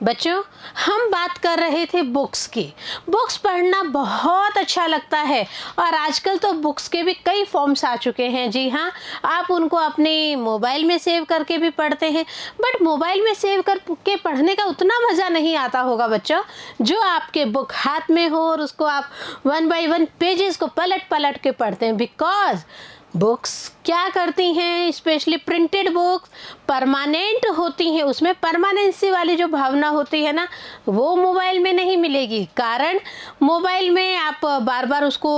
बच्चों, हम बात कर रहे थे बुक्स की। बुक्स पढ़ना बहुत अच्छा लगता है और आजकल तो बुक्स के भी कई फॉर्म्स आ चुके हैं। जी हाँ, आप उनको अपने मोबाइल में सेव करके भी पढ़ते हैं, बट मोबाइल में सेव करके पढ़ने का उतना मज़ा नहीं आता होगा बच्चों, जो आपके बुक हाथ में हो और उसको आप वन बाय वन पेजेस को पलट पलट के पढ़ते हैं। बिकॉज बुक्स क्या करती हैं, स्पेशली प्रिंटेड बुक्स परमानेंट होती हैं। उसमें परमानेंसी वाली जो भावना होती है ना, वो मोबाइल में नहीं मिलेगी। कारण मोबाइल में आप बार बार उसको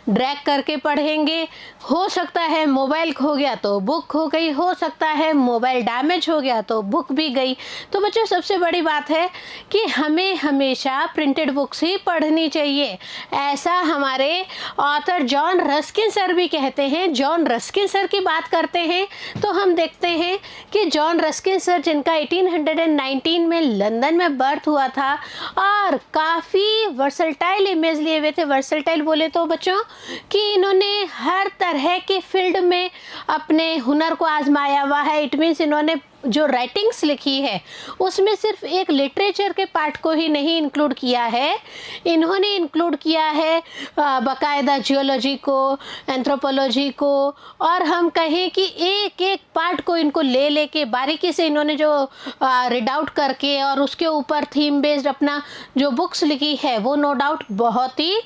ड्रैग करके पढ़ेंगे, हो सकता है मोबाइल खो गया तो बुक खो गई, हो सकता है मोबाइल डैमेज हो गया तो बुक भी गई। तो बच्चों, सबसे बड़ी बात है कि हमें हमेशा प्रिंटेड बुक्स ही पढ़नी चाहिए। ऐसा हमारे ऑथर जॉन रस्किन सर भी कहते हैं। जॉन रस्किन सर की बात करते हैं तो हम देखते हैं कि जॉन रस्किन सर, जिनका 1819 में लंदन में बर्थ हुआ था और काफ़ी वर्सटाइल इमेज लिए हुए थे। वर्सटाइल बोले तो बच्चों कि इन्होंने हर तरह के फील्ड में अपने हुनर को आजमाया हुआ है। इट मीन्स इन्होंने जो राइटिंग्स लिखी है उसमें सिर्फ एक लिटरेचर के पार्ट को ही नहीं इंक्लूड किया है, इन्होंने इंक्लूड किया है बाकायदा जियोलॉजी को, एंथ्रोपोलॉजी को, और हम कहें कि एक एक पार्ट को इनको ले लेके बारीकी से इन्होंने जो रीड आउट करके और उसके ऊपर थीम बेस्ड अपना जो बुक्स लिखी है वो नो डाउट बहुत ही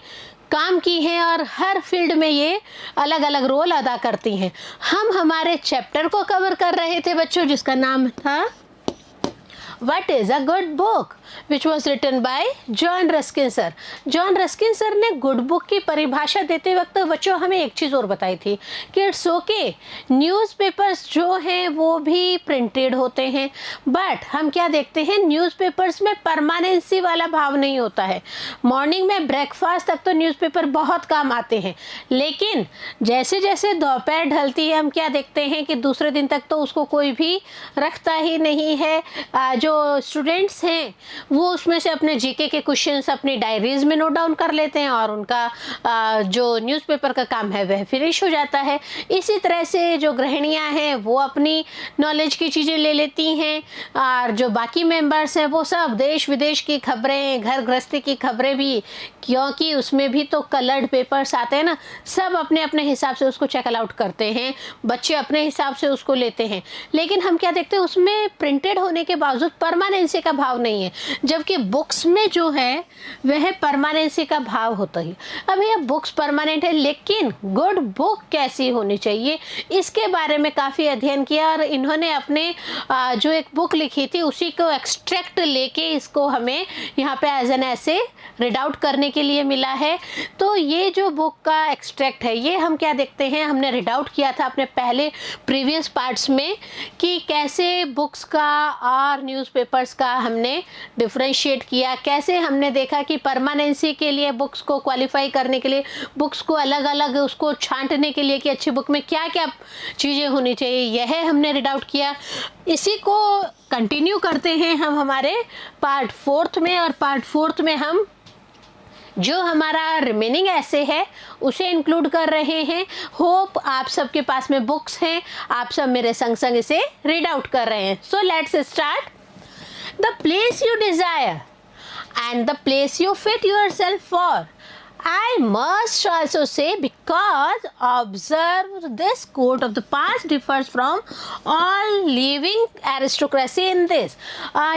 काम की हैं और हर फील्ड में ये अलग अलग रोल अदा करती हैं। हम हमारे चैप्टर को कवर कर रहे थे बच्चों, जिसका नाम था What is a good book, which was written by John Ruskin sir. John Ruskin sir ने गुड बुक की परिभाषा देते वक्त बच्चों हमें एक चीज़ और बताई थी कि इट्स ओके, न्यूज़पेपर्स जो हैं वो भी प्रिंटेड होते हैं, बट हम क्या देखते हैं, न्यूज़पेपर्स में परमानेंसी वाला भाव नहीं होता है। मॉर्निंग में ब्रेकफास्ट तक तो न्यूज़पेपर बहुत काम आते हैं, लेकिन जैसे जैसे दोपहर ढलती है हम क्या देखते हैं कि दूसरे दिन तक तो उसको कोई भी रखता ही नहीं है। जो स्टूडेंट्स हैं वो उसमें से अपने जीके के क्वेश्चंस अपनी डायरीज में नोट डाउन कर लेते हैं और उनका जो न्यूज़पेपर का काम है वह फिनिश हो जाता है। इसी तरह से जो गृहिणियां हैं वो अपनी नॉलेज की चीज़ें ले लेती हैं और जो बाकी मेंबर्स हैं वो सब देश विदेश की खबरें, घर गृहस्थी की खबरें भी, क्योंकि उसमें भी तो कलर्ड पेपर्स आते हैं ना, सब अपने अपने हिसाब से उसको चेक आउट करते हैं, बच्चे अपने हिसाब से उसको लेते हैं। लेकिन हम क्या देखते हैं, उसमें प्रिंटेड होने के बावजूद परमानेंसी का भाव नहीं है, जबकि बुक्स में जो है वह परमानेंसी का भाव होता है। अब ये बुक्स परमानेंट है, लेकिन गुड बुक कैसी होनी चाहिए इसके बारे में काफ़ी अध्ययन किया और इन्होंने अपने जो एक बुक लिखी थी उसी को एक्सट्रैक्ट लेके इसको हमें यहाँ पे एज एन ऐसे रीड आउट करने के लिए मिला है। तो ये जो बुक का एक्सट्रैक्ट है ये हम क्या देखते हैं, हमने रीड आउट किया था अपने पहले प्रीवियस पार्ट्स में कि कैसे बुक्स का और न्यूज़पेपर्स का हमने डिफ्रेंशिएट किया, कैसे हमने देखा कि परमानेंसी के लिए बुक्स को क्वालिफाई करने के लिए, बुक्स को अलग अलग उसको छांटने के लिए कि अच्छी बुक में क्या क्या चीज़ें होनी चाहिए, यह हमने रीड आउट किया। इसी को कंटिन्यू करते हैं हम हमारे पार्ट 4 में, और पार्ट 4 में हम जो हमारा रिमेनिंग ऐसे है उसे इंक्लूड कर रहे हैं। होप आप सबके पास में बुक्स हैं, आप सब मेरे संग संग इसे रीड आउट कर रहे हैं। So let's start. The place you desire and the place you fit yourself for. I must also say, because observe this court of the past differs from all living aristocracy in this.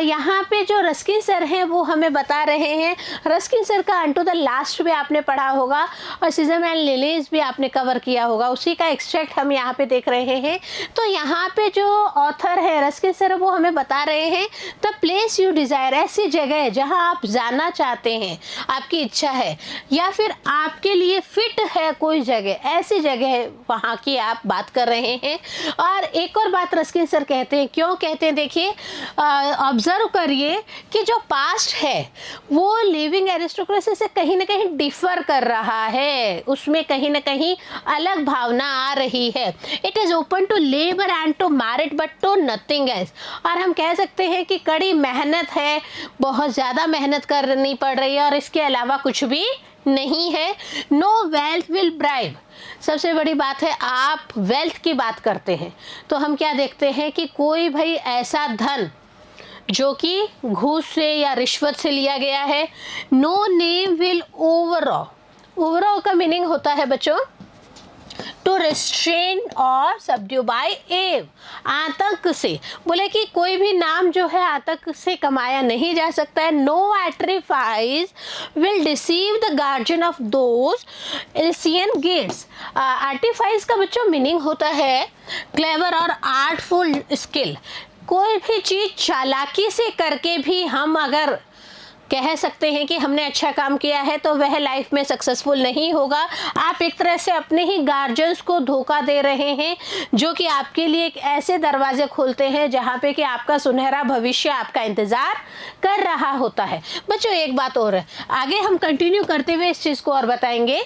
यहाँ पे जो Ruskin sir हैं वो हमें बता रहे हैं, Ruskin sir का अनटू द लास्ट भी आपने पढ़ा होगा और सीजम एंड लिलीज भी आपने कवर किया होगा, उसी का एक्सट्रैक्ट हम यहाँ पे देख रहे हैं। तो यहाँ पे जो ऑथर है रस्किन सर वो हमें बता रहे हैं द प्लेस यू डिज़ायर, ऐसी जगह जहाँ आप जाना चाहते हैं, आपकी इच्छा है या फिर आपके लिए फिट है कोई जगह, ऐसी जगह वहाँ की आप बात कर रहे हैं। और एक और बात रस्किन सर कहते हैं, क्यों कहते हैं देखिए, ऑब्जर्व करिए कि जो पास्ट है वो लिविंग एरिस्टोक्रेसी से कहीं ना कहीं डिफर कर रहा है, उसमें कहीं ना कहीं अलग भावना आ रही है। It is open to labour and to merit but to nothing else. और हम कह सकते हैं कि कड़ी मेहनत है, बहुत ज़्यादा मेहनत करनी पड़ रही है और इसके अलावा कुछ भी नहीं है। नो वेल्थ विल ब्राइब, सबसे बड़ी बात है आप वेल्थ की बात करते हैं तो हम क्या देखते हैं कि कोई भाई ऐसा धन जो कि घूस से या रिश्वत से लिया गया है। नो नेम विल ओवरऑ, ओवरऑ का मीनिंग होता है बच्चों टू रिस्ट्रेन और सबड्यू बाय एव, आतंक से। बोले कि कोई भी नाम जो है आतंक से कमाया नहीं जा सकता है। No artifice will deceive the guardian of those Elysian gates. Artifice का बच्चों मीनिंग होता है क्लेवर और आर्टफुल स्किल। कोई भी चीज चालाकी से करके भी हम अगर कह सकते हैं कि हमने अच्छा काम किया है तो वह लाइफ में सक्सेसफुल नहीं होगा। आप एक तरह से अपने ही गार्जियंस को धोखा दे रहे हैं, जो कि आपके लिए एक ऐसे दरवाजे खोलते हैं जहां पे कि आपका सुनहरा भविष्य आपका इंतजार कर रहा होता है। बच्चों एक बात और है, आगे हम कंटिन्यू करते हुए इस चीज को और बताएंगे।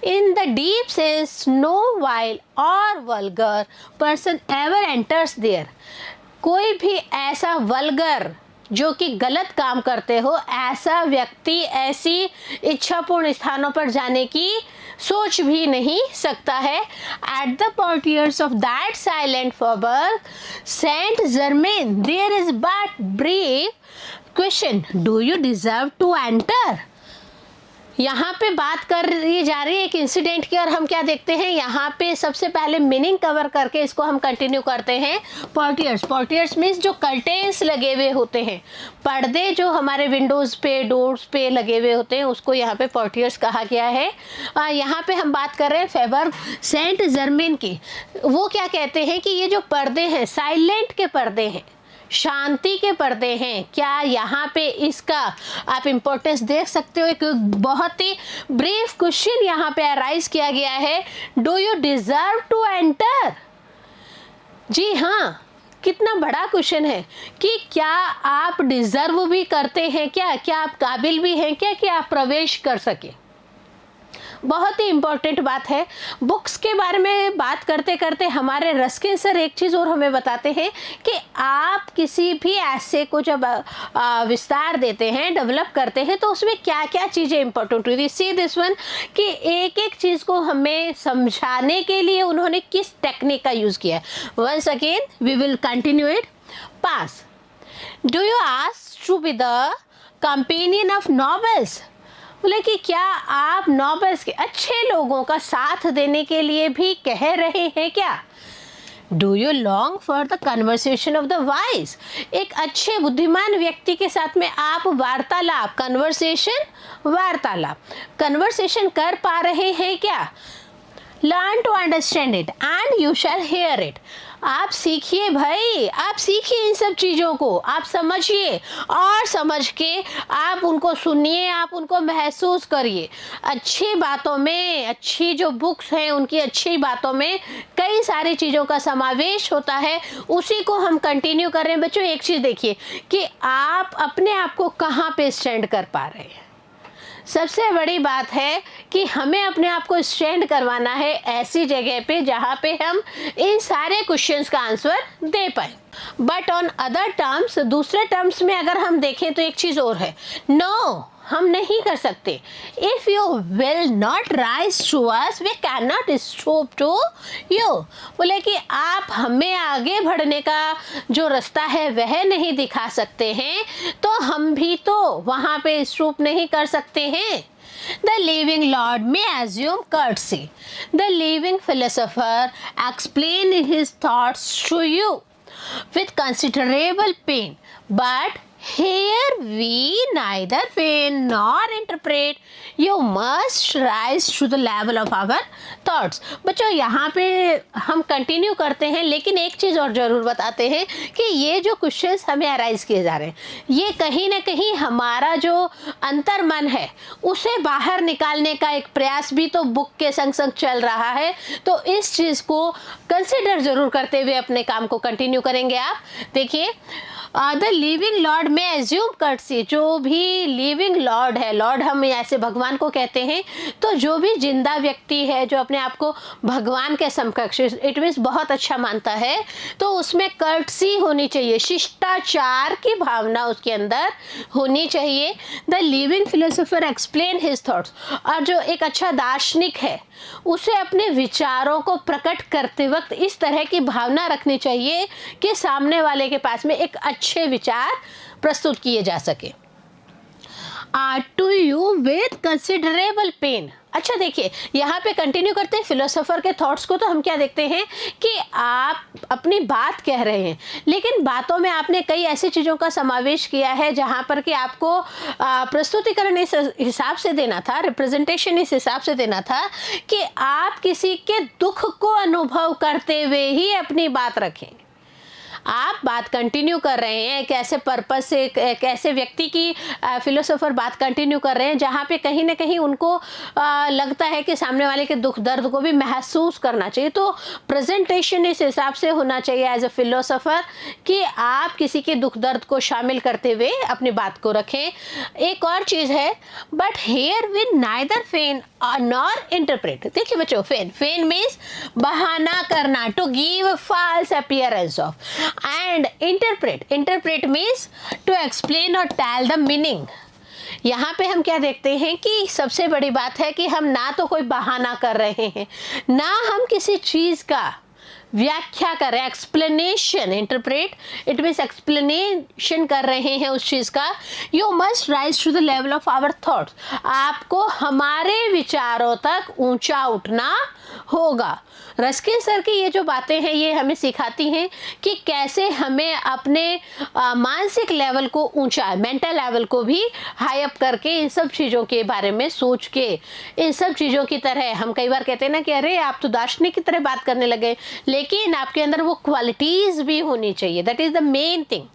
In the deep sense no vile or vulgar person ever enters there. कोई भी ऐसा वल्गर जो कि गलत काम करते हो, ऐसा व्यक्ति ऐसी इच्छापूर्ण स्थानों पर जाने की सोच भी नहीं सकता है। At the portieres of that silent Faubourg Saint Germain there is but brief question, do you deserve to enter. यहाँ पे बात करी जा रही है एक इंसिडेंट की, और हम क्या देखते हैं यहाँ पे सबसे पहले मीनिंग कवर करके इसको हम कंटिन्यू करते हैं। पोर्टियर्स, पोर्टियर्स मीन्स जो कर्टेन्स लगे हुए होते हैं, पर्दे जो हमारे विंडोज पे डोर्स पे लगे हुए होते हैं, उसको यहाँ पे पोर्टियर्स कहा गया है। यहाँ पे हम बात कर रहे हैं फेबर सेंट जर्मेन की। वो क्या कहते हैं कि ये जो पर्दे हैं साइलेंट के पर्दे हैं, शांति के पर्दे हैं। क्या यहाँ पे इसका आप इम्पोर्टेंस देख सकते हो। एक बहुत ही ब्रीफ क्वेश्चन यहाँ पे अराइज किया गया है, do you deserve to enter. जी हाँ, कितना बड़ा क्वेश्चन है कि क्या आप डिजर्व भी करते हैं, क्या आप काबिल भी हैं क्या कि आप प्रवेश कर सके। बहुत ही इम्पोर्टेंट बात है। बुक्स के बारे में बात करते करते हमारे रस्किन सर एक चीज़ और हमें बताते हैं कि आप किसी भी ऐसे को जब विस्तार देते हैं, डेवलप करते हैं, तो उसमें क्या क्या चीज़ें इंपॉर्टेंट हुई थी। सी दिस वन कि एक एक चीज़ को हमें समझाने के लिए उन्होंने किस टेक्निक का यूज़ किया है। Once again we will continue it. Pass, do you ask to be the companion of novels. बोले कि क्या आप नॉवेल्स के अच्छे लोगों का साथ देने के लिए भी कह रहे हैं क्या। Do you long for the conversation of the wise. एक अच्छे बुद्धिमान व्यक्ति के साथ में आप वार्तालाप, कन्वर्सेशन कर पा रहे हैं क्या। Learn to understand it and you shall hear it. आप सीखिए भाई, आप सीखिए इन सब चीज़ों को, आप समझिए और समझ के आप उनको सुनिए, आप उनको महसूस करिए। अच्छी बातों में, अच्छी जो बुक्स हैं उनकी अच्छी बातों में कई सारी चीज़ों का समावेश होता है, उसी को हम कंटिन्यू कर रहे हैं। बच्चों एक चीज़ देखिए कि आप अपने आप को कहाँ पे स्टैंड कर पा रहे हैं। सबसे बड़ी बात है कि हमें अपने आप को स्टैंड करवाना है ऐसी जगह पे जहाँ पे हम इन सारे क्वेश्चंस का आंसर दे पाए। बट ऑन अदर टर्म्स, दूसरे टर्म्स में अगर हम देखें तो एक चीज़ और है, नो हम नहीं कर सकते। If you will not rise to us we can not stop to you. बोले कि आप हमें आगे बढ़ने का जो रास्ता है वह नहीं दिखा सकते हैं, तो हम भी तो वहाँ पे स्टॉप नहीं कर सकते हैं। The living Lord may assume courtesy. The living philosopher explained his thoughts to you with considerable pain, but here we neither pain nor interpret. You must rise to the level of our thoughts. बच्चों यहाँ पे हम continue करते हैं, लेकिन एक चीज़ और ज़रूर बताते हैं कि ये जो क्वेश्चंस हमें अराइज किए जा रहे हैं, ये कहीं ना कहीं हमारा जो अंतर्मन है उसे बाहर निकालने का एक प्रयास भी तो बुक के संग संग चल रहा है। तो इस चीज़ को कंसिडर ज़रूर करते हुए अपने काम को कंटिन्यू करेंगे। आप देखिए, द लिविंग लॉर्ड में एज्यूम कर्टसी, जो भी लिविंग लॉर्ड है, लॉर्ड हम ऐसे भगवान को कहते हैं, तो जो भी जिंदा व्यक्ति है जो अपने आप को भगवान के समकक्ष, इट मीन्स बहुत अच्छा मानता है, तो उसमें कर्टसी होनी चाहिए, शिष्टाचार की भावना उसके अंदर होनी चाहिए। The living philosopher explain his thoughts, और जो एक अच्छा दार्शनिक है उसे अपने विचारों को प्रकट करते वक्त इस तरह की भावना रखनी चाहिए कि सामने वाले के पास में एक अच्छा अच्छे विचार प्रस्तुत किए जा सके। To you with considerable pain. अच्छा देखिए, यहाँ पे कंटिन्यू करते हैं फिलोसोफर के थॉट्स को। तो हम क्या देखते हैं कि आप अपनी बात कह रहे हैं, लेकिन बातों में आपने कई ऐसी चीज़ों का समावेश किया है जहाँ पर कि आपको प्रस्तुतिकरण इस हिसाब से देना था, रिप्रेजेंटेशन इस हिसाब से देना था कि आप किसी के दुख को अनुभव करते हुए ही अपनी बात रखें। आप बात कंटिन्यू कर रहे हैं एक ऐसे पर्पस से, एक ऐसे व्यक्ति की फिलोसोफर बात कंटिन्यू कर रहे हैं जहाँ पे कहीं ना कहीं उनको लगता है कि सामने वाले के दुख दर्द को भी महसूस करना चाहिए। तो प्रेजेंटेशन इस हिसाब से होना चाहिए एज अ फिलोसोफर कि आप किसी के दुख दर्द को शामिल करते हुए अपनी बात को रखें। एक और चीज़ है, but here we neither feign nor interpret. देखिए बच्चों, फेन मीन्स बहाना करना, to give false appearance of, and interpret means to explain और टेल द मीनिंग। यहाँ पे हम क्या देखते हैं कि सबसे बड़ी बात है कि हम ना तो कोई बहाना कर रहे हैं, ना हम किसी चीज़ का व्याख्या कर रहे हैं, explanation. Interpret it means explanation कर रहे हैं उस चीज़ का। You must rise to the level of our thoughts. आपको हमारे विचारों तक ऊंचा उठना होगा। रस्किन सर की ये जो बातें हैं ये हमें सिखाती हैं कि कैसे हमें अपने मानसिक लेवल को ऊंचा, मेंटल लेवल को भी हाई अप करके इन सब चीज़ों के बारे में सोच के, इन सब चीज़ों की तरह हम कई बार कहते हैं ना कि अरे आप तो दार्शनिक की तरह बात करने लगे, लेकिन आपके अंदर वो क्वालिटीज़ भी होनी चाहिए। That is the main thing.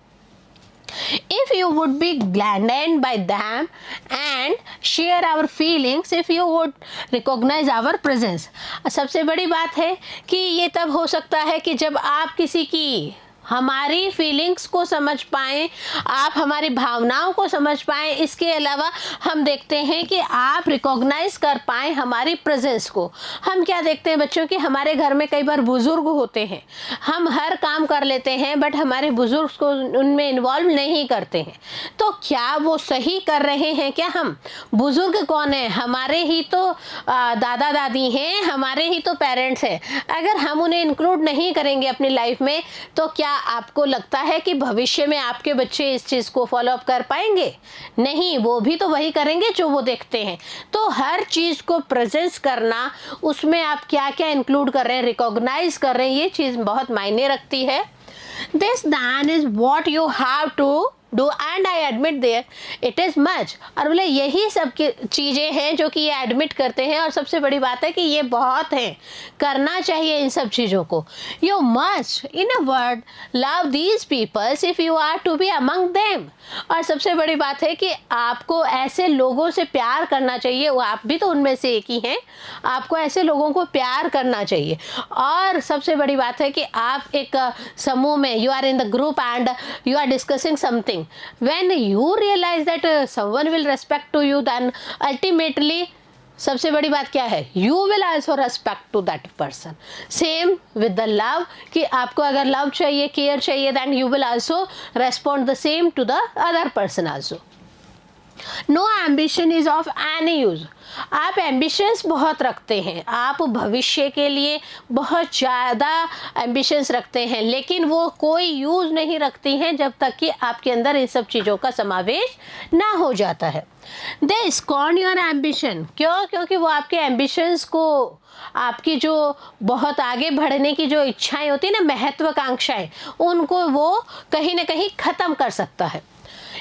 If you would be gladdened by them and share our feelings, if you would recognize our presence। सबसे बड़ी बात है कि ये तब हो सकता है कि जब आप किसी की हमारी फीलिंग्स को समझ पाएँ, आप हमारी भावनाओं को समझ पाएँ। इसके अलावा हम देखते हैं कि आप रिकॉग्नाइज कर पाएँ हमारी प्रेजेंस को। हम क्या देखते हैं बच्चों कि हमारे घर में कई बार बुज़ुर्ग होते हैं, हम हर काम कर लेते हैं बट हमारे बुज़ुर्ग को उनमें इन्वॉल्व नहीं करते हैं। तो क्या वो सही कर रहे हैं क्या? हम बुज़ुर्ग कौन है? हमारे ही तो दादा दादी हैं, हमारे ही तो पेरेंट्स हैं। अगर हम उन्हें इंक्लूड नहीं करेंगे अपनी लाइफ में, तो क्या आपको लगता है कि भविष्य में आपके बच्चे इस चीज़ को फॉलो अप कर पाएंगे? नहीं, वो भी तो वही करेंगे जो वो देखते हैं। तो हर चीज़ को प्रेजेंस करना, उसमें आप क्या क्या इंक्लूड कर रहे हैं, रिकॉग्नाइज कर रहे हैं, ये चीज़ बहुत मायने रखती है। This then is what you have to do and I admit there it is much. और बोले यही सब की चीज़ें हैं जो कि ये एडमिट करते हैं, और सबसे बड़ी बात है कि ये बहुत है, करना चाहिए इन सब चीज़ों को। You must in a word love these peoples if you are to be among them. और सबसे बड़ी बात है कि आपको ऐसे लोगों से प्यार करना चाहिए, वो आप भी तो उनमें से एक ही हैं, आपको ऐसे लोगों को प्यार करना चाहिए। और सबसे बड़ी बात है कि आप एक समूह में, you are in the group and you are discussing something, when you realize that someone will respect to you, then ultimately सबसे बड़ी बात क्या है, you will also respect to that person। same with the love, कि आपको अगर love चाहिए, care चाहिए, then you will also respond the same to the other person also। No ambition is of any use. आप ambitions बहुत रखते हैं, आप भविष्य के लिए बहुत ज़्यादा एम्बिशंस रखते हैं, लेकिन वो कोई यूज़ नहीं रखती हैं जब तक कि आपके अंदर इन सब चीज़ों का समावेश ना हो जाता है। दे स्कॉर्न योर एम्बिशन। क्यों? क्योंकि वो आपके एम्बिशंस को, आपकी जो बहुत आगे बढ़ने की जो इच्छाएं होती हैं ना, महत्वाकांक्षाएं, उनको वो कहीं ना कहीं ख़त्म कर सकता है।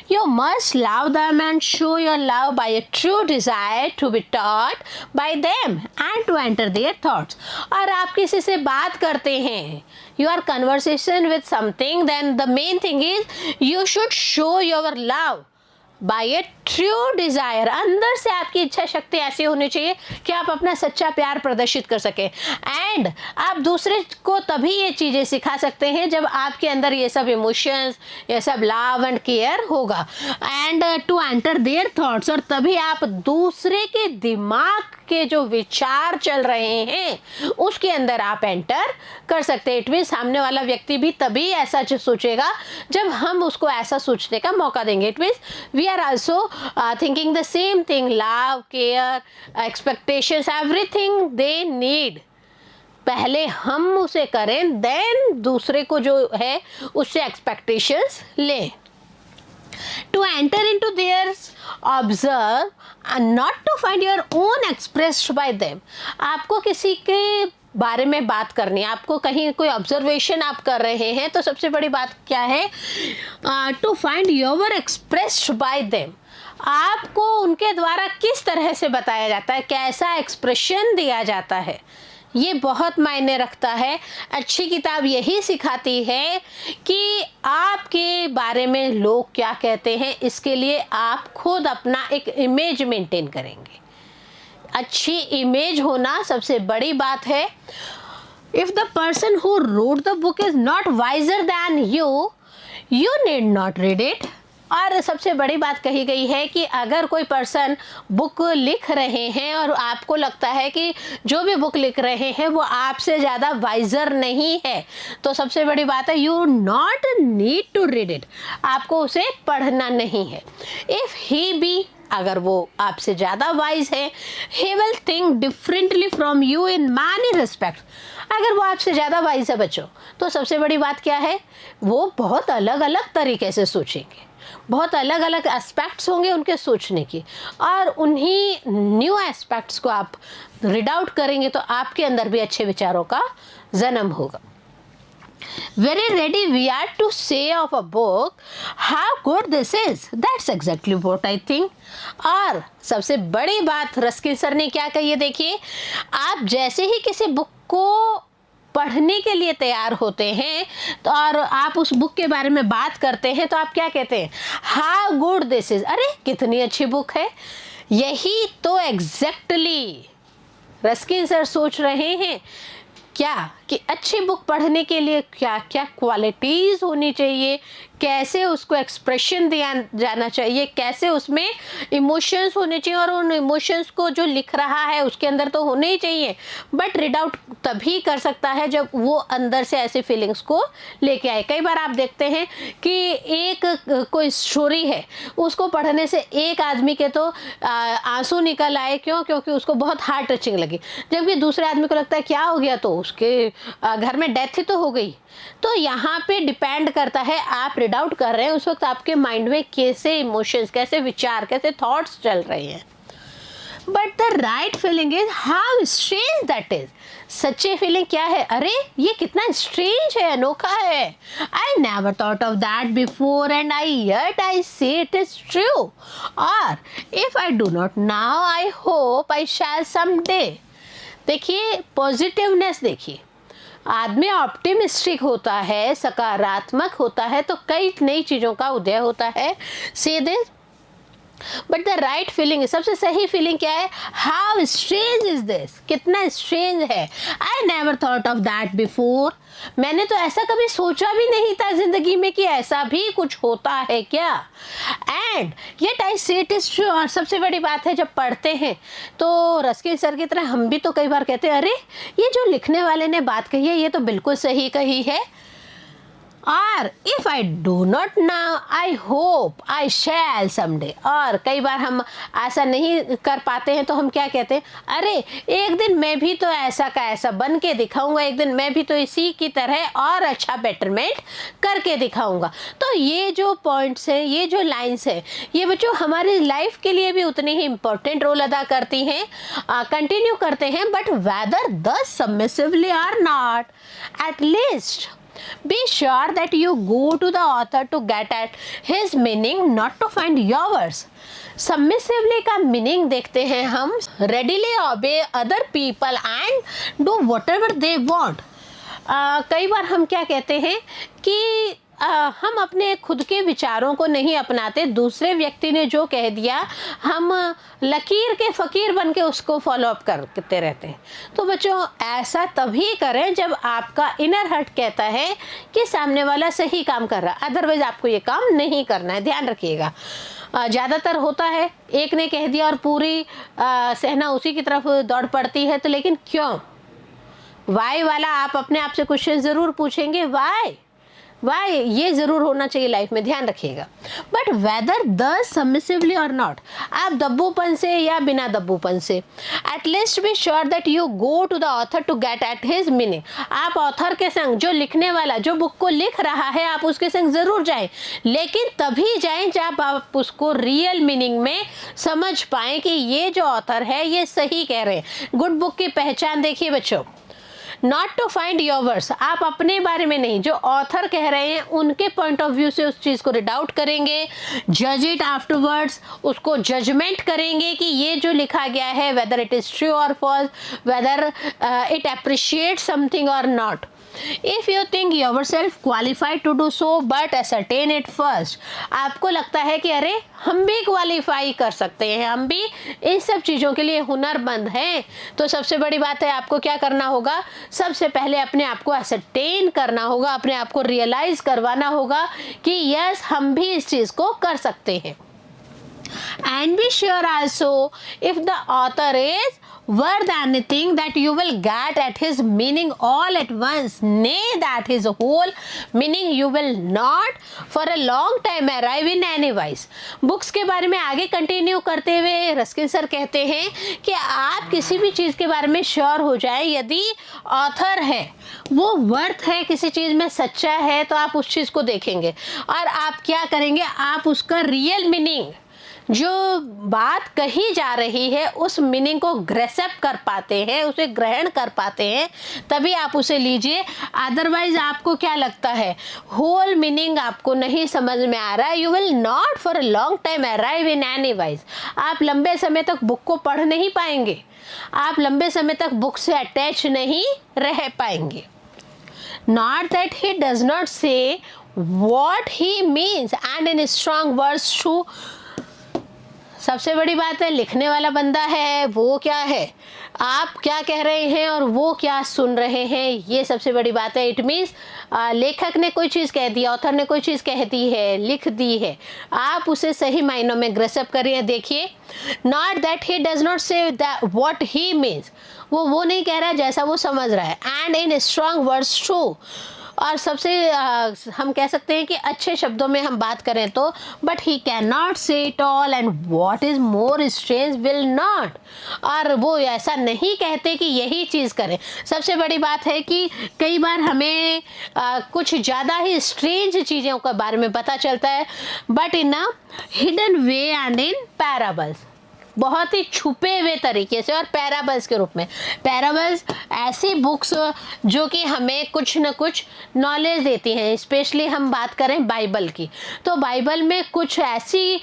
You must love them and show your love by a true desire to be taught by them and to enter their thoughts। और आप किसी से बात करते हैं, your conversation with something, then the main thing is you should show your love by a true desire। अंदर से आपकी इच्छा शक्ति ऐसी होनी चाहिए कि आप अपना सच्चा प्यार प्रदर्शित कर सकें। एंड आप दूसरे को तभी ये चीज़ें सिखा सकते हैं जब आपके अंदर ये सब इमोशंस, ये सब लव एंड केयर होगा। And to enter their thoughts, और तभी आप दूसरे के दिमाग के जो विचार चल रहे हैं उसके अंदर आप एंटर कर सकते हैं। इट मीन सामने वाला व्यक्ति भी तभी ऐसा सोचेगा जब हम उसको ऐसा सोचने का मौका देंगे। It means we are also thinking the same thing, love, care, expectations, everything they need पहले हम उसे करें, देन दूसरे को जो है उससे एक्सपेक्टेशंस लें। To enter into theirs, observe and not to find your own expressed by them। आपको किसी के बारे में बात करनी है, आपको कहीं कोई ऑब्जर्वेशन आप कर रहे हैं, तो सबसे बड़ी बात क्या है, to find your expressed by them. आपको उनके द्वारा किस तरह से बताया जाता है, कैसा एक्सप्रेशन दिया जाता है, ये बहुत मायने रखता है। अच्छी किताब यही सिखाती है कि आपके बारे में लोग क्या कहते हैं, इसके लिए आप खुद अपना एक इमेज मेंटेन करेंगे। अच्छी इमेज होना सबसे बड़ी बात है। If the person who wrote the book is not wiser than you, you need not read it. और सबसे बड़ी बात कही गई है कि अगर कोई पर्सन बुक लिख रहे हैं और आपको लगता है कि जो भी बुक लिख रहे हैं वो आपसे ज़्यादा वाइजर नहीं है, तो सबसे बड़ी बात है, you not need to read it. आपको उसे पढ़ना नहीं है। इफ़ ही बी, अगर वो आपसे ज़्यादा वाइज है, he will think differently from you in many respect. अगर वो आपसे ज़्यादा वाइज है बच्चों, तो सबसे बड़ी बात क्या है, वो बहुत अलग अलग तरीके से सोचेंगे, बहुत अलग अलग एस्पेक्ट्स होंगे उनके सोचने की, और उन्हीं न्यू एस्पेक्ट्स को आप रीड आउट करेंगे तो आपके अंदर भी अच्छे विचारों का जन्म होगा। Very ready we are to say of a book how good this is, that's exactly what I think। और सबसे बड़ी बात रस्किन सर ने क्या कही है, देखिए, आप जैसे ही किसी बुक को पढ़ने के लिए तैयार होते हैं तो और आप उस बुक के बारे में बात करते हैं, तो आप क्या कहते हैं, हाउ गुड दिस इज, अरे कितनी अच्छी बुक है। यही तो एग्जैक्टली रस्किन सर सोच रहे हैं, क्या कि अच्छी बुक पढ़ने के लिए क्या क्या क्वालिटीज़ होनी चाहिए, कैसे उसको एक्सप्रेशन दिया जाना चाहिए, कैसे उसमें इमोशंस होने चाहिए, और उन इमोशंस को जो लिख रहा है उसके अंदर तो होने ही चाहिए। बट रीड आउट तभी कर सकता है जब वो अंदर से ऐसे फीलिंग्स को लेके आए। कई बार आप देखते हैं कि एक कोई स्टोरी है, उसको पढ़ने से एक आदमी के तो आंसू निकल आए, क्यों, क्योंकि उसको बहुत हार्ट टचिंग लगी, जबकि दूसरे आदमी को लगता है क्या हो गया, तो उसके घर में डेथ ही तो हो गई। तो यहाँ पे डिपेंड करता है, आप रीड आउट कर रहे हैं उस वक्त आपके माइंड में कैसे इमोशंस, कैसे विचार, कैसे थॉट्स चल रहे हैं। But the right feeling is how strange that is. सच्ची फीलिंग क्या है, अरे ये कितना स्ट्रेंज है, अनोखा है, I never thought of that before and I see it is true, और if I do not now I hope I shall someday. देखिए पॉजिटिवनेस, देखिए आदमी ऑप्टिमिस्टिक होता है, सकारात्मक होता है, तो कई नई चीज़ों का उदय होता है। See this, but the right feeling, सबसे सही फीलिंग क्या है, हाउ स्ट्रेंज इज दिस, कितना स्ट्रेंज है, I never thought of that before, मैंने तो ऐसा कभी सोचा भी नहीं था जिंदगी में कि ऐसा भी कुछ होता है क्या, एंड येट आई से इट इज ट्रू। और सबसे बड़ी बात है, जब पढ़ते हैं तो रस्किन सर की तरह हम भी तो कई बार कहते हैं, अरे ये जो लिखने वाले ने बात कही है ये तो बिल्कुल सही कही है, और if I do not now I hope I shall someday. और कई बार हम ऐसा नहीं कर पाते हैं तो हम क्या कहते हैं, अरे एक दिन मैं भी तो ऐसा का ऐसा बन के दिखाऊंगा, एक दिन मैं भी तो इसी की तरह और अच्छा बेटरमेंट करके दिखाऊंगा। तो ये जो पॉइंट्स हैं, ये जो लाइंस हैं, ये बच्चों हमारी लाइफ के लिए भी उतनी ही इम्पोर्टेंट रोल अदा करती हैं। कंटिन्यू करते हैं, but whether the submissively are not, at least be sure that you go to the author to get at his meaning, not to find yours। Submissively का मीनिंग देखते हैं हम, readily obey other people and do whatever they want। कई बार हम क्या कहते हैं कि हम अपने खुद के विचारों को नहीं अपनाते, दूसरे व्यक्ति ने जो कह दिया हम लकीर के फ़कीर बन के उसको फॉलो अप करते रहते हैं। तो बच्चों ऐसा तभी करें जब आपका इनर हार्ट कहता है कि सामने वाला सही काम कर रहा है, अदरवाइज़ आपको ये काम नहीं करना है, ध्यान रखिएगा। ज़्यादातर होता है एक ने कह दिया और पूरी सेना उसी की तरफ दौड़ पड़ती है, तो लेकिन क्यों, वाई वाला आप अपने आप से क्वेश्चन ज़रूर पूछेंगे, वाई वाई, ये ज़रूर होना चाहिए लाइफ में, ध्यान रखिएगा। बट वेदर द सबमिसिवली और नॉट, आप दब्बूपन से या बिना दब्बूपन से, at least be sure that you go to the author to get at his meaning. आप ऑथर के संग, जो लिखने वाला, जो बुक को लिख रहा है, आप उसके संग ज़रूर जाएं, लेकिन तभी जाएं जब आप उसको रियल मीनिंग में समझ पाएं कि ये जो ऑथर है ये सही कह रहे हैं। गुड बुक की पहचान देखिए बच्चों, not to find your words, आप अपने बारे में नहीं, जो ऑथर कह रहे हैं उनके पॉइंट ऑफ व्यू से उस चीज़ को रीड आउट करेंगे, जज इट आफ्टरवर्ड्स, उसको जजमेंट करेंगे कि ये जो लिखा गया है वेदर इट इज़ ट्रू और false, whether it appreciate something और not. If you think yourself qualified to do so, but ascertain it first, आपको लगता है कि अरे हम भी क्वालिफाई कर सकते हैं, हम भी इन सब चीज़ों के लिए हुनरमंद हैं, तो सबसे बड़ी बात है आपको क्या करना होगा, सबसे पहले अपने आप को ascertain करना होगा, अपने आप को रियलाइज़ करवाना होगा कि यस हम भी इस चीज़ को कर सकते हैं। And be sure also, if the author is worth anything, that you will get at his meaning all at once, nay that his whole meaning you will not for a long time arrive in any wise। Books के बारे में आगे continue करते हुए Ruskin sir कहते हैं कि आप किसी भी चीज़ के बारे में श्योर हो जाए, यदि ऑथर है वो वर्थ है, किसी चीज़ में सच्चा है, तो आप उस चीज़ को देखेंगे और आप क्या करेंगे, आप उसका रियल मीनिंग, जो बात कही जा रही है उस मीनिंग को ग्रेसअप कर पाते हैं, उसे ग्रहण कर पाते हैं, तभी आप उसे लीजिए। अदरवाइज आपको क्या लगता है, होल मीनिंग आपको नहीं समझ में आ रहा है, you will not for a long time arrive in any wise, आप लंबे समय तक बुक को पढ़ नहीं पाएंगे, आप लंबे समय तक बुक से अटैच नहीं रह पाएंगे। Not that he does not say what he means and in strong words too, सबसे बड़ी बात है लिखने वाला बंदा है वो क्या है, आप क्या कह रहे हैं और वो क्या सुन रहे हैं, ये सबसे बड़ी बात है। इट मीन्स लेखक ने कोई चीज़ कह दी, ऑथर ने कोई चीज़ कह दी है, लिख दी है, आप उसे सही मायनों में ग्रेसअप करिए। देखिए, not that he does not say that what he means, वो नहीं कह रहा है जैसा वो समझ रहा है, and in strong words true, और सबसे हम कह सकते हैं कि अच्छे शब्दों में हम बात करें तो, बट ही कैन नॉट से it all and what is more strange will not, और वो ऐसा नहीं कहते कि यही चीज़ करें। सबसे बड़ी बात है कि कई बार हमें कुछ ज़्यादा ही स्ट्रेंज चीज़ों के बारे में पता चलता है, but in a hidden way and in parables, बहुत ही छुपे हुए तरीके से और पैराबल्स के रूप में। पैराबल्स ऐसी बुक्स जो कि हमें कुछ न कुछ नॉलेज देती हैं, स्पेशली हम बात करें बाइबल की, तो बाइबल में कुछ ऐसी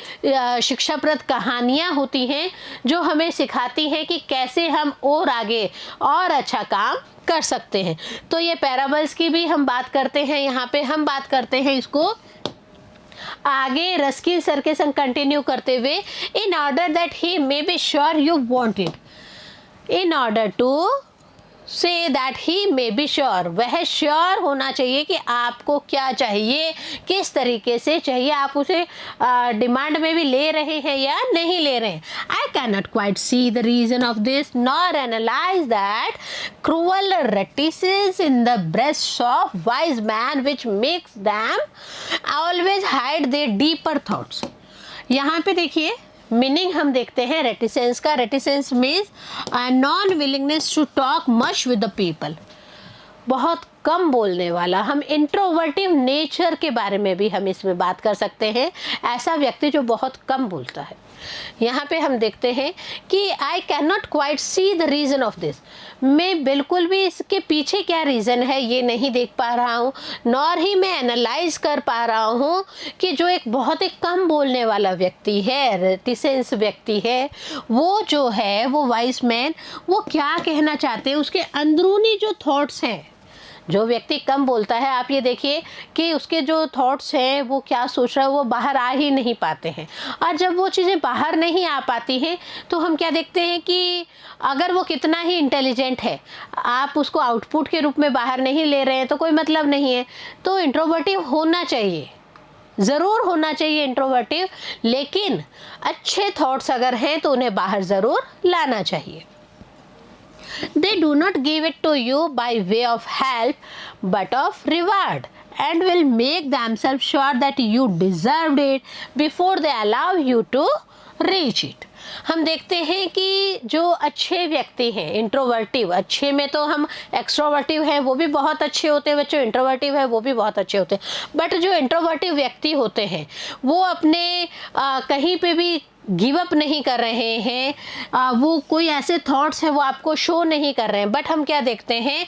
शिक्षाप्रद कहानियाँ होती हैं जो हमें सिखाती हैं कि कैसे हम और आगे और अच्छा काम कर सकते हैं। तो ये पैराबल्स की भी हम बात करते हैं, यहाँ पे हम बात करते हैं इसको आगे रस्किन सर के संग कंटिन्यू करते हुए, in order that he may be sure you want it, in order to say that he may be sure, वह श्योर होना चाहिए कि आपको क्या चाहिए, किस तरीके से चाहिए, आप उसे डिमांड में भी ले रहे हैं या नहीं ले रहे हैं। I can not quite see the reason of this nor analyse that cruel reticence in the breast of wise man which makes them always hide their deeper thoughts. यहाँ पे देखिए मीनिंग हम देखते हैं रेटिसेंस का। Reticence means non willingness to talk much with the people, बहुत कम बोलने वाला, हम इंट्रोवर्टिव नेचर के बारे में भी हम इसमें बात कर सकते हैं, ऐसा व्यक्ति जो बहुत कम बोलता है। यहाँ पे हम देखते हैं कि आई can not quite see the reason of this, मैं बिल्कुल भी इसके पीछे क्या रीज़न है ये नहीं देख पा रहा हूँ, नॉर ही मैं एनालाइज कर पा रहा हूँ कि जो एक बहुत ही कम बोलने वाला व्यक्ति है, रेटिसेंस व्यक्ति है, वो जो है वो वाइज मैन वो क्या कहना चाहते हैं, उसके अंदरूनी जो थॉट्स हैं। जो व्यक्ति कम बोलता है, आप ये देखिए कि उसके जो थॉट्स हैं वो क्या सोच रहा है वो बाहर आ ही नहीं पाते हैं, और जब वो चीज़ें बाहर नहीं आ पाती हैं तो हम क्या देखते हैं कि अगर वो कितना ही इंटेलिजेंट है, आप उसको आउटपुट के रूप में बाहर नहीं ले रहे हैं तो कोई मतलब नहीं है। तो इंट्रोवर्टिव होना चाहिए, ज़रूर होना चाहिए इंट्रोवर्टिव, लेकिन अच्छे थॉट्स अगर हैं तो उन्हें बाहर ज़रूर लाना चाहिए। They do not give it to you by way of help but of reward, and will make themselves sure that you deserved it before they allow you to reach it. हम देखते हैं कि जो अच्छे व्यक्ति हैं, इंट्रोवर्टिव, अच्छे में तो हम एक्सट्रोवर्टिव हैं वो भी बहुत अच्छे होते हैं बच्चों, इंट्रोवर्टिव है वो भी बहुत अच्छे होते हैं, बट जो इंट्रोवर्टिव व्यक्ति होते हैं वो अपने कहीं पे भी गिव अप नहीं कर रहे हैं, वो कोई ऐसे थॉट्स हैं वो आपको शो नहीं कर रहे हैं, बट हम क्या देखते हैं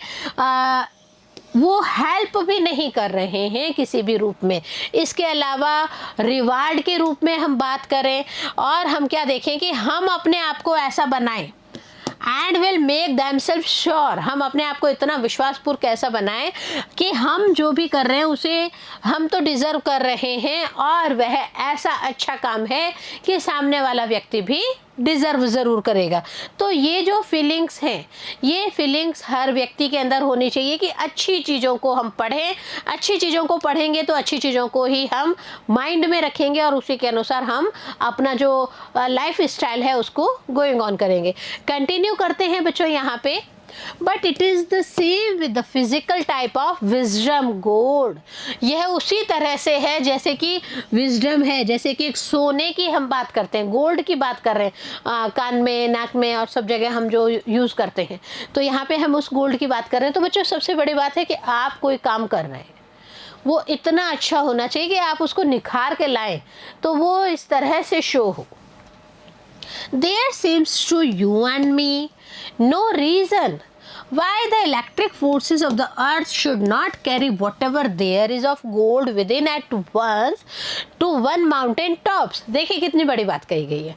वो हेल्प भी नहीं कर रहे हैं किसी भी रूप में। इसके अलावा रिवार्ड के रूप में हम बात करें और हम क्या देखें कि हम अपने आप को ऐसा बनाएं and will make themself sure, हम अपने आप को इतना विश्वासपूर्वक ऐसा बनाएं कि हम जो भी कर रहे हैं उसे हम तो डिज़र्व कर रहे हैं और वह ऐसा अच्छा काम है कि सामने वाला व्यक्ति भी डिज़र्व ज़रूर करेगा। तो ये जो फीलिंग्स हैं, ये फीलिंग्स हर व्यक्ति के अंदर होनी चाहिए कि अच्छी चीज़ों को हम पढ़ें, अच्छी चीज़ों को पढ़ेंगे तो अच्छी चीज़ों को ही हम माइंड में रखेंगे और उसी के अनुसार हम अपना जो लाइफ स्टाइल है उसको गोइंग ऑन करेंगे। कंटिन्यू करते हैं बच्चों यहाँ पे, but it is the same with the physical type of wisdom gold. यह उसी तरह से है जैसे कि विजडम है, जैसे कि एक सोने की हम बात करते हैं, गोल्ड की बात कर रहे हैं, कान में, नाक में और सब जगह हम जो यूज़ करते हैं, तो यहाँ पे हम उस गोल्ड की बात कर रहे हैं। तो बच्चों सबसे बड़ी बात है कि आप कोई काम कर रहे हैं वो इतना अच्छा होना चाहिए कि आप उसको निखार के लाएं तो वो इस तरह से शो हो। There seems to you and me no reason why the electric forces of the earth should not carry whatever there is of gold within at once to one mountain tops। देखिए कितनी बड़ी बात कही गई है,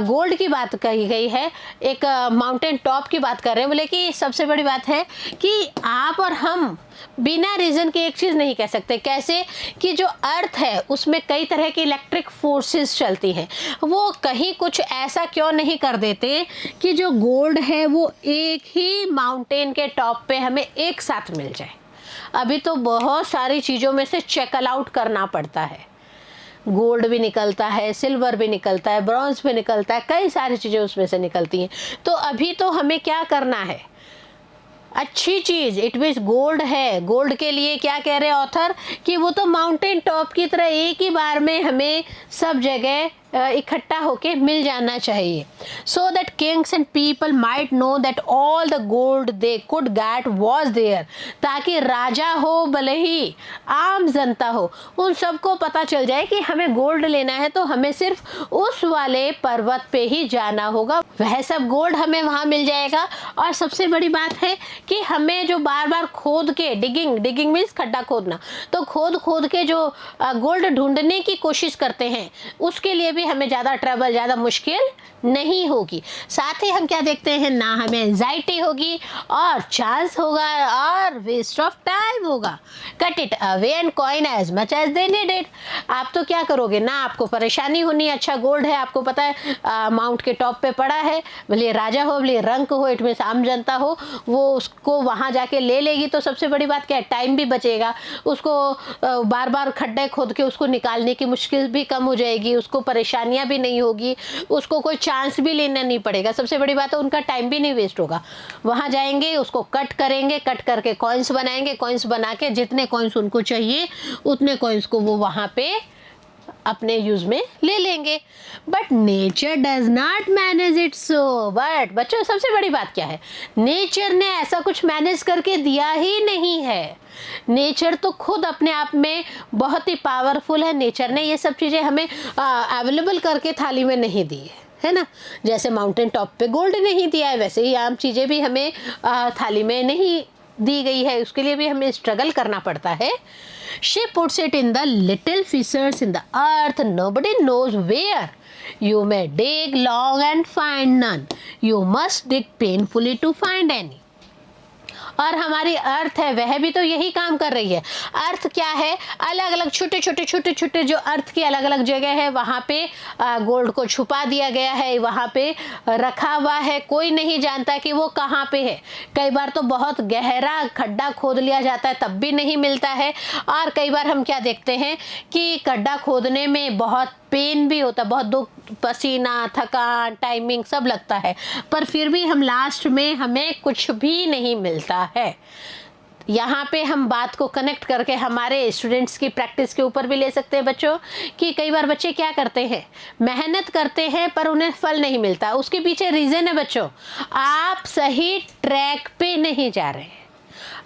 gold की बात कही गई है, एक माउंटेन टॉप की बात कर रहे हैं। बोले कि सबसे बड़ी बात है कि आप और हम बिना रीज़न के एक चीज़ नहीं कह सकते। कैसे कि जो अर्थ है उसमें कई तरह की इलेक्ट्रिक फोर्सेस चलती हैं, वो कहीं कुछ ऐसा क्यों नहीं कर देते कि जो गोल्ड है वो एक ही माउंटेन के टॉप पे हमें एक साथ मिल जाए। अभी तो बहुत सारी चीज़ों में से चेकल आउट करना पड़ता है, गोल्ड भी निकलता है, सिल्वर भी निकलता है, ब्रॉन्ज भी निकलता है, कई सारी चीज़ें उसमें से निकलती हैं। तो अभी तो हमें क्या करना है, अच्छी चीज़, इट मीन्स गोल्ड है। गोल्ड के लिए क्या कह रहे हैं ऑथर कि वो तो माउंटेन टॉप की तरह एक ही बार में हमें सब जगह इकट्ठा होके मिल जाना चाहिए। So that kings and people might know that all the gold they could get was there, ताकि राजा हो भले ही आम जनता हो, उन सबको पता चल जाए कि हमें गोल्ड लेना है तो हमें सिर्फ उस वाले पर्वत पे ही जाना होगा, वह सब गोल्ड हमें वहाँ मिल जाएगा। और सबसे बड़ी बात है कि हमें जो बार बार खोद के, डिगिंग मीन्स खड्डा खोदना, तो खोद के जो गोल्ड ढूंढने की कोशिश करते हैं उसके लिए भी हमें ज़्यादा ट्रबल, ज़्यादा मुश्किल नहीं होगी। साथ ही हम क्या देखते हैं, ना हमें एंजाइटी होगी और चांस होगा और वेस्ट ऑफ टाइम होगा। Cut it away and coin as much as they need it. आप तो क्या करोगे, ना आपको परेशानी होनी, अच्छा गोल्ड है, आपको पता है माउंट के टॉप पे पड़ा है, भले राजा हो भले रंक हो, इट मीन्स आम जनता हो, वो उसको वहाँ जाके ले लेगी। तो सबसे बड़ी बात क्या है, टाइम भी बचेगा, उसको बार बार खड्डे खोद के उसको निकालने की मुश्किल भी कम हो जाएगी, उसको परेशानियाँ भी नहीं होगी, उसको कोई चांस भी लेना नहीं पड़ेगा। सबसे बड़ी बात है उनका टाइम भी नहीं वेस्ट होगा। वहाँ जाएंगे, उसको कट करेंगे, कट करके कॉइन्स बनाएंगे, कॉइन्स बना के जितने कॉइन्स उनको चाहिए उतने कॉइन्स को वो वहाँ पे अपने यूज में ले लेंगे। But nature does not manage it so. But बच्चों सबसे बड़ी बात क्या है, नेचर ने ऐसा कुछ मैनेज करके दिया ही नहीं है। नेचर तो खुद अपने आप में बहुत ही पावरफुल है। नेचर ने ये सब चीज़ें हमें अवेलेबल करके थाली में नहीं दी है ना। जैसे माउंटेन टॉप पे गोल्ड नहीं दिया है, वैसे ही आम चीज़ें भी हमें थाली में नहीं दी गई है, उसके लिए भी हमें स्ट्रगल करना पड़ता है। She puts it in the little fissures in the earth, nobody knows where. You may dig long and find none. You must dig painfully to find any. और हमारी अर्थ है वह भी तो यही काम कर रही है। अर्थ क्या है, अलग अलग छोटे छोटे जो अर्थ की अलग अलग जगह है वहाँ पे गोल्ड को छुपा दिया गया है, वहाँ पे रखा हुआ है, कोई नहीं जानता कि वो कहाँ पे है। कई बार तो बहुत गहरा खड्डा खोद लिया जाता है तब भी नहीं मिलता है, और कई बार हम क्या देखते हैं कि खड्डा खोदने में बहुत पेन भी होता है, बहुत दुख, पसीना, थकान, टाइमिंग सब लगता है, पर फिर भी हम लास्ट में हमें कुछ भी नहीं मिलता है। यहाँ पे हम बात को कनेक्ट करके हमारे स्टूडेंट्स की प्रैक्टिस के ऊपर भी ले सकते हैं बच्चों, कि कई बार बच्चे क्या करते हैं, मेहनत करते हैं पर उन्हें फल नहीं मिलता। उसके पीछे रीज़न है बच्चों, आप सही ट्रैक पे नहीं जा रहे हैं।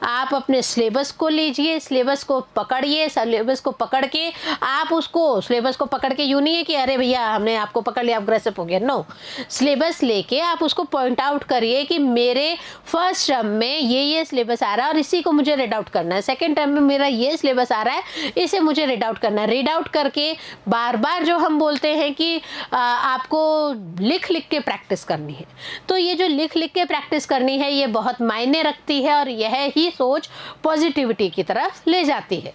आप अपने सिलेबस को लीजिए, सिलेबस को पकड़िए, सिलेबस को पकड़ के आप उसको सिलेबस को पकड़ के यूँ नहीं है कि अरे भैया हमने आपको पकड़ लिया, आप अग्रेसिव हो गया। नो, सिलेबस लेके आप उसको पॉइंट आउट करिए कि मेरे फर्स्ट टर्म में ये सिलेबस आ रहा है और इसी को मुझे रीड आउट करना है, सेकेंड टर्म में मेरा ये सिलेबस आ रहा है, इसे मुझे रीड आउट करना है। रीड आउट करके बार बार जो हम बोलते हैं कि आपको लिख लिख के प्रैक्टिस करनी है, तो ये जो लिख लिख के प्रैक्टिस करनी है ये बहुत मायने रखती है और यह ही सोच पॉजिटिविटी की तरफ ले जाती है।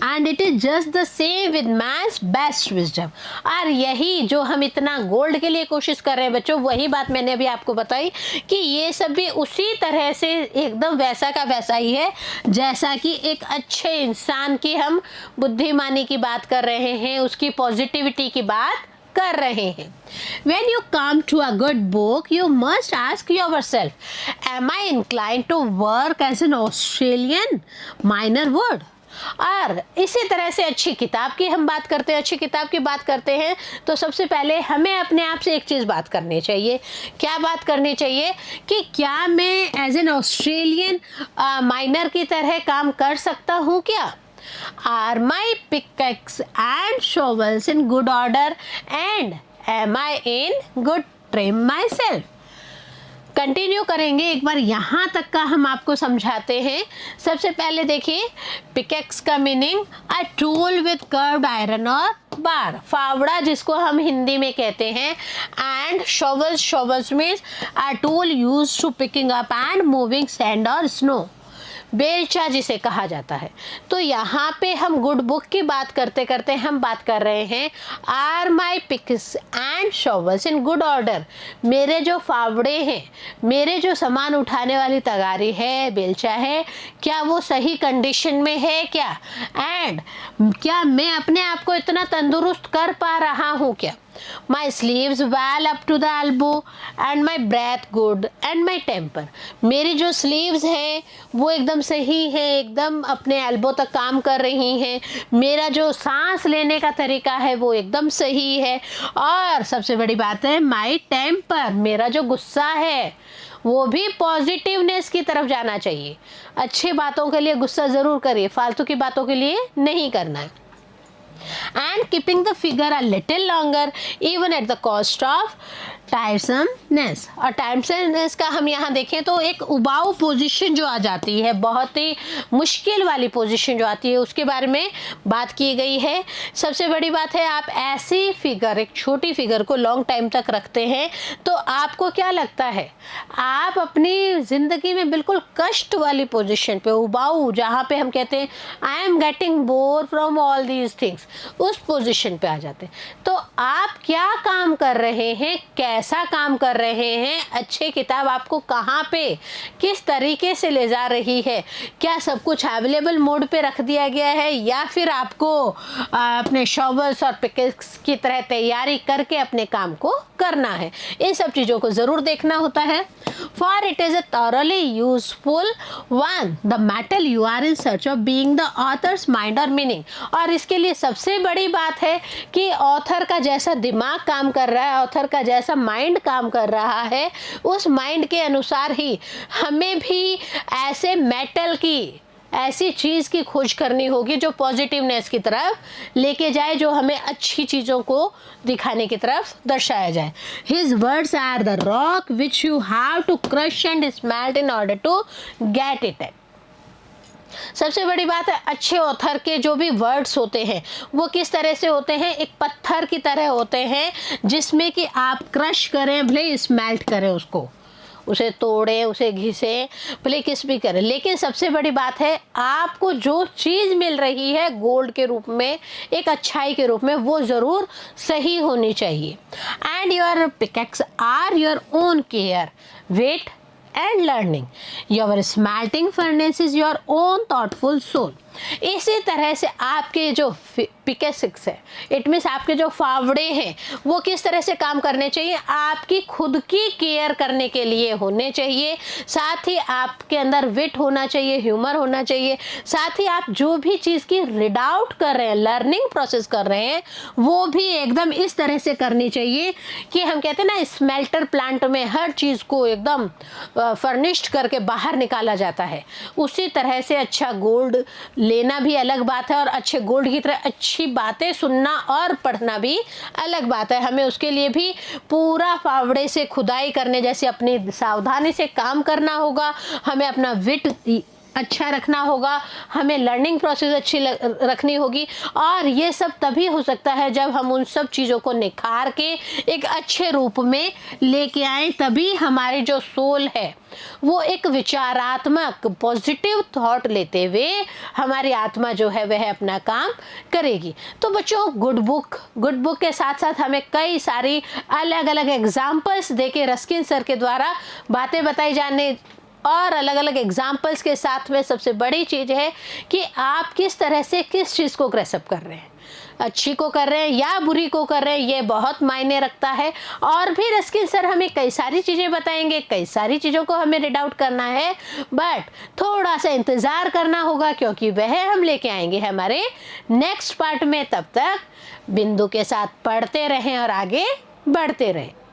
And it is just the same with man's best wisdom. और यही जो हम इतना गोल्ड के लिए कोशिश कर रहे हैं बच्चों, वही बात मैंने अभी आपको बताई कि ये सब भी उसी तरह से एकदम वैसा का वैसा ही है जैसा कि एक अच्छे इंसान की हम बुद्धिमानी की बात कर रहे हैं, उसकी पॉजिटिविटी की बात कर रहे हैं। When you come to a good book, you must ask yourself, am I inclined to work as an Australian miner would? और इसी तरह से अच्छी किताब की हम बात करते हैं, अच्छी किताब की बात करते हैं तो सबसे पहले हमें अपने आप से एक चीज़ बात करनी चाहिए। क्या बात करनी चाहिए कि क्या मैं एज एन ऑस्ट्रेलियन माइनर की तरह काम कर सकता हूँ क्या? Are my pickaxe and shovels in good order and am I in good trim myself? Continue करेंगे, एक बार यहाँ तक का हम आपको समझाते हैं। सबसे पहले देखिए, पिकेक्स का meaning a tool with curved iron और बार, फावड़ा जिसको हम हिंदी में कहते हैं, and shovels, shovels means a tool used to picking up and moving sand और स्नो, बेलचा जिसे कहा जाता है। तो यहाँ पे हम गुड बुक की बात करते करते हम बात कर रहे हैं, are my picks and shovels in good order, मेरे जो फावड़े हैं, मेरे जो सामान उठाने वाली तगारी है, बेलचा है, क्या वो सही कंडीशन में है क्या? एंड क्या मैं अपने आप को इतना तंदुरुस्त कर पा रहा हूँ क्या? My sleeves well up to the elbow and my breath good and my temper, मेरी जो स्लीव्स हैं वो एकदम सही है, एकदम अपने एल्बो तक काम कर रही हैं, मेरा जो सांस लेने का तरीका है वो एकदम सही है, और सबसे बड़ी बात है my temper, मेरा जो गुस्सा है वो भी पॉजिटिवनेस की तरफ जाना चाहिए। अच्छी बातों के लिए गुस्सा ज़रूर करिए, फालतू की बातों के लिए नहीं करना है। And keeping the figure a little longer even at the cost of टायरसमनेस। और टायरसमनेस का हम यहाँ देखें तो एक उबाऊ पोजीशन जो आ जाती है, बहुत ही मुश्किल वाली पोजीशन जो आती है, उसके बारे में बात की गई है। सबसे बड़ी बात है, आप ऐसी फिगर, एक छोटी फिगर को लॉन्ग टाइम तक रखते हैं तो आपको क्या लगता है, आप अपनी ज़िंदगी में बिल्कुल कष्ट वाली पोजीशन पे, उबाऊ, जहाँ पे हम कहते हैं I am getting bore from all these things, उस पोजीशन पे आ जाते हैं। तो आप क्या काम कर रहे हैं, कैसा काम कर रहे हैं, अच्छे किताब आपको कहाँ पे किस तरीके से ले जा रही है, क्या सब कुछ अवेलेबल मोड पे रख दिया गया है या फिर आपको अपने शॉवल्स और पिकेक्स की तरह तैयारी करके अपने काम को करना है, इन सब चीज़ों को ज़रूर देखना होता है। For it is a thoroughly useful one the metal you are in search of being the author's mind और मीनिंग। और इसके लिए सबसे बड़ी बात है कि ऑथर का जैसा दिमाग काम कर रहा है, ऑथर का जैसा माइंड काम कर रहा है, उस माइंड के अनुसार ही हमें भी ऐसे मेटल की, ऐसी चीज़ की खोज करनी होगी जो पॉजिटिवनेस की तरफ लेके जाए, जो हमें अच्छी चीज़ों को दिखाने की तरफ दर्शाया जाए। His words are the rock which you have to crush and smelt in order to get it at। सबसे बड़ी बात है, अच्छे ऑथर के जो भी वर्ड्स होते हैं वो किस तरह से होते हैं, एक पत्थर की तरह होते हैं जिसमें कि आप क्रश करें, भले स्मेल्ट करें, उसको, उसे तोड़ें, उसे घिसें, भले किस भी करें, लेकिन सबसे बड़ी बात है आपको जो चीज़ मिल रही है गोल्ड के रूप में, एक अच्छाई के रूप में, वो ज़रूर सही होनी चाहिए। And your pickaxe are your own care, wait and learning, your smelting furnace is your own thoughtful soul। इसी तरह से आपके जो पिकेसिक्स है, इट मीन्स आपके जो फावड़े हैं, वो किस तरह से काम करने चाहिए, आपकी खुद की केयर करने के लिए होने चाहिए। साथ ही आपके अंदर विट होना चाहिए, ह्यूमर होना चाहिए। साथ ही आप जो भी चीज़ की रीड आउट कर रहे हैं, लर्निंग प्रोसेस कर रहे हैं, वो भी एकदम इस तरह से करनी चाहिए कि हम कहते हैं ना, स्मेल्टर प्लांट में हर चीज़ को एकदम फर्निश्ड करके बाहर निकाला जाता है। उसी तरह से अच्छा गोल्ड लेना भी अलग बात है, और अच्छे गोल्ड की तरह अच्छी बातें सुनना और पढ़ना भी अलग बात है। हमें उसके लिए भी पूरा फावड़े से खुदाई करने जैसे अपनी सावधानी से काम करना होगा। हमें अपना विट अच्छा रखना होगा, हमें लर्निंग प्रोसेस अच्छी रखनी होगी। और ये सब तभी हो सकता है जब हम उन सब चीज़ों को निखार के एक अच्छे रूप में लेके आए। तभी हमारी जो सोल है वो एक विचारात्मक पॉजिटिव थॉट लेते हुए हमारी आत्मा जो है वह अपना काम करेगी। तो बच्चों, गुड बुक के साथ साथ हमें कई सारी अलग अलग एग्जाम्पल्स देके रस्किन सर के द्वारा बातें बताई जाने, और अलग अलग एग्जाम्पल्स के साथ में सबसे बड़ी चीज़ है कि आप किस तरह से किस चीज़ को ग्रेसअप कर रहे हैं, अच्छी को कर रहे हैं या बुरी को कर रहे हैं, ये बहुत मायने रखता है। और भी रस्किन सर हमें कई सारी चीज़ें बताएंगे, कई सारी चीज़ों को हमें रीड आउट करना है, बट थोड़ा सा इंतज़ार करना होगा, क्योंकि वह हम लेके आएंगे हमारे नेक्स्ट पार्ट में। तब तक बिंदु के साथ पढ़ते रहें और आगे बढ़ते रहें।